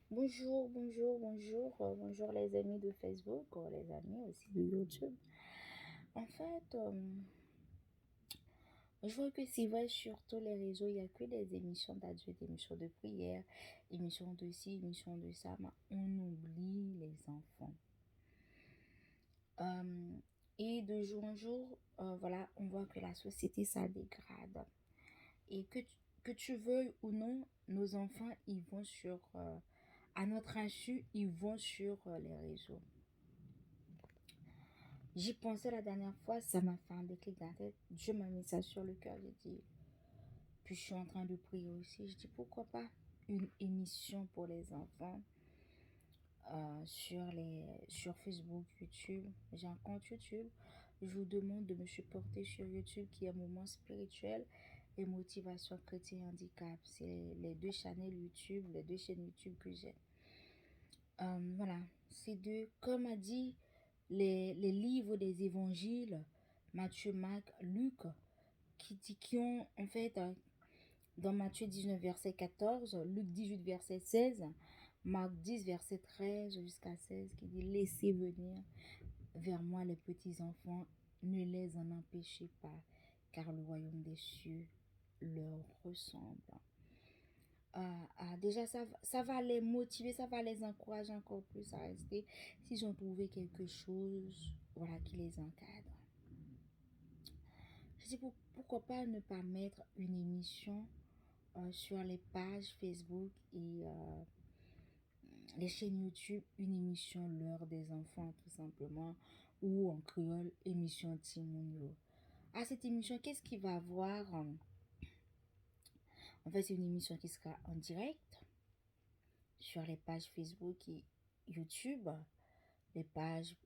Bonjour, bonjour, bonjour, bonjour les amis de Facebook, les amis aussi de YouTube. En fait, je vois que c'est vrai sur tous les réseaux, il n'y a que des émissions d'adultes, émissions de prière, émissions de ci, émissions de ça, mais on oublie les enfants. Euh, et de jour en jour, voilà, on voit que la société, ça dégrade. Et que tu veuilles ou non, nos enfants, ils vont à notre insu, ils vont sur les réseaux. J'y pensais la dernière fois, ça m'a fait un déclic dans la tête. Dieu m'a mis ça sur le cœur, j'ai dit. Puis je suis en train de prier aussi. Je dis pourquoi pas une émission pour les enfants sur Facebook, YouTube. J'ai un compte YouTube. Je vous demande de me supporter sur YouTube qui est un moment spirituel et motivation chrétien et handicap. C'est les deux chaînes YouTube, les deux chaînes YouTube que j'ai. Voilà, c'est de, comme a dit les livres des évangiles, Matthieu, Marc, Luc, qui ont en fait dans Matthieu 19, verset 14, Luc 18, verset 16, Marc 10, verset 13 jusqu'à 16, qui dit laissez venir vers moi les petits enfants, ne les en empêchez pas, car le royaume des cieux leur ressemble. Déjà, ça va les motiver, ça va les encourager encore plus à rester s'ils ont trouvé quelque chose voilà, qui les encadre. Je dis pourquoi pas ne pas mettre une émission sur les pages Facebook et les chaînes YouTube, une émission L'heure des enfants tout simplement, ou en créole, émission Timonio. À cette émission, qu'est-ce qu'il va avoir En fait, c'est une émission qui sera en direct sur les pages Facebook et YouTube, les pages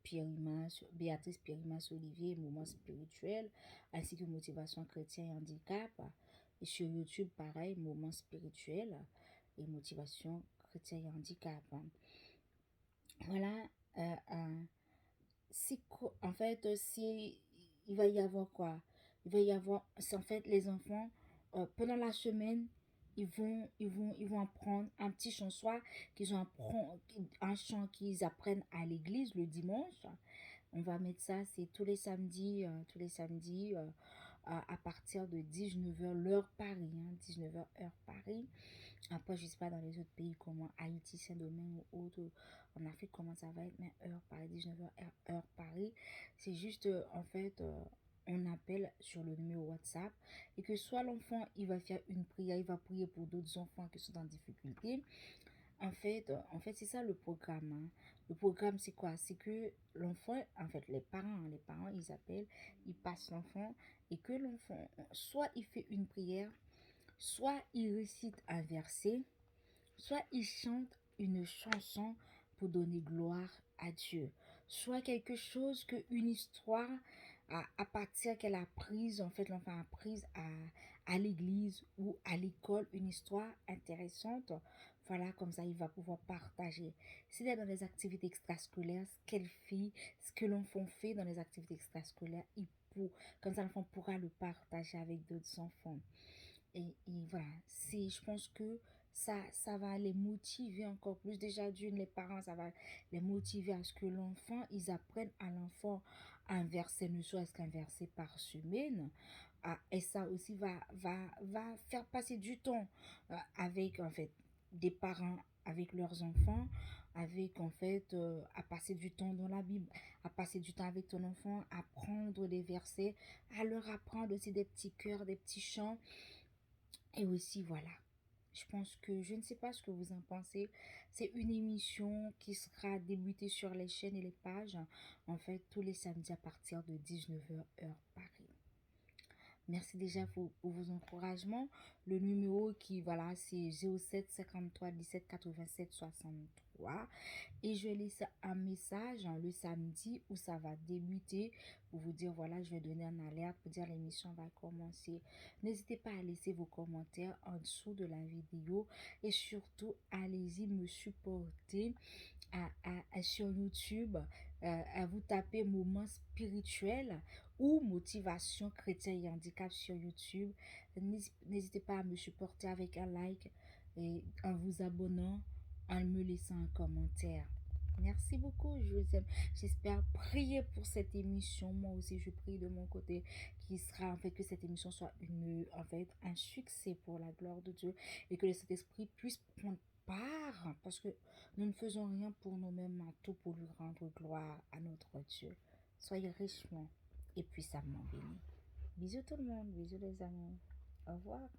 Béatrice Pierre-Imas Olivier, Moments spirituels, ainsi que Motivation chrétien et handicap. Et sur YouTube, pareil, Moments spirituels et Motivation chrétien et handicap. Voilà, en fait, il va y avoir quoi? Il va y avoir, c'est en fait les enfants, pendant la semaine, ils vont apprendre un petit chant, soit qu'ils ont un chant qu'ils apprennent à l'église le dimanche. On va mettre ça, c'est tous les samedis à partir de 19 h l'heure Paris, 19 h heure Paris. Après, je sais pas dans les autres pays comment Haïti, Saint-Domingue ou autre, en Afrique comment ça va être, mais heure Paris, 19 h heure Paris. C'est juste, en fait, on appelle sur le numéro WhatsApp et que soit l'enfant, il va faire une prière, il va prier pour d'autres enfants qui sont en difficulté. En fait, c'est ça le programme, hein. Le programme, c'est quoi? C'est que l'enfant, en fait, les parents, ils appellent, ils passent l'enfant et que l'enfant, soit il fait une prière, soit il récite un verset, soit il chante une chanson pour donner gloire à Dieu, soit quelque chose que une histoire à partir qu'elle a prise, en fait l'enfant a prise à l'église ou à l'école, une histoire intéressante. Voilà, comme ça il va pouvoir partager. S'il est dans les activités extrascolaires, ce qu'elle fait, ce que l'enfant fait dans les activités extrascolaires, comme ça l'enfant pourra le partager avec d'autres enfants. Et voilà, je pense que ça va les motiver encore plus. Déjà, d'une, les parents, ça va les motiver à ce que l'enfant, ils apprennent à l'enfant un verset, ne serait-ce qu'un verset par semaine. Et ça aussi va faire passer du temps avec, en fait, des parents avec leurs enfants, avec, en fait, à passer du temps dans la Bible, à passer du temps avec ton enfant, à prendre des versets, à leur apprendre aussi des petits chœurs, des petits chants et aussi, voilà. Je pense que, je ne sais pas ce que vous en pensez. C'est une émission qui sera débutée sur les chaînes et les pages, en fait, tous les samedis à partir de 19 h heure Paris. Merci déjà pour vos encouragements. Le numéro qui, voilà, c'est 07 53 17 87 63. Et je laisse un message le samedi où ça va débuter pour vous dire, voilà, je vais donner un alerte pour dire l'émission va commencer. N'hésitez pas à laisser vos commentaires en dessous de la vidéo et surtout, allez-y me supporter sur YouTube, à vous taper moment spirituel ou motivation chrétien et handicap sur YouTube. N'hésitez pas à me supporter avec un like et en vous abonnant, en me laissant un commentaire. Merci beaucoup, je vous aime. J'espère prier pour cette émission. Moi aussi, je prie de mon côté qui sera en fait que cette émission soit un succès pour la gloire de Dieu et que le Saint-Esprit puisse prendre part parce que nous ne faisons rien pour nous-mêmes, mais tout pour lui rendre gloire à notre Dieu. Soyez richement et puissamment bénis. Bisous tout le monde, bisous les amis. Au revoir.